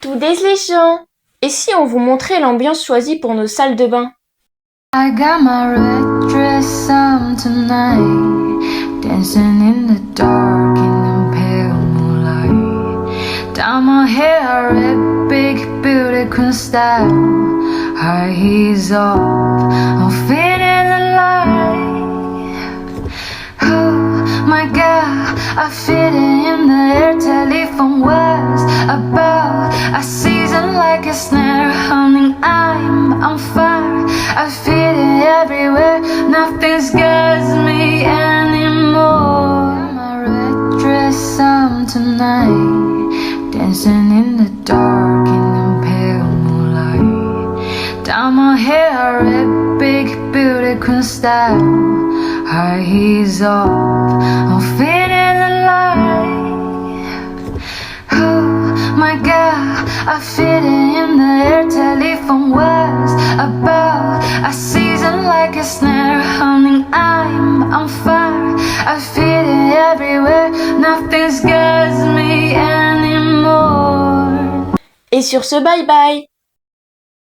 Tous les gens. Et si on vous montrait l'ambiance choisie pour nos salles de bain? I got my red dress on tonight, dancing in the dark in the pale moonlight. Down my hair, red big beauty queen style, high heels off, I'm feeling alive. Oh my God, I feel it in the air, telephone was about a season like a snare, humming I'm on fire, I feel it everywhere, nothing scares me anymore. My red dress on tonight, dancing in the dark in the pale moonlight. Down my hair, red big beauty queen style, high heels off, I'm feeling alive. Oh my God, I feel it in the air, telephone was about a season like a snare, humming I'm on fire, I feel it everywhere, nothing scares me anymore. Et sur ce, bye bye!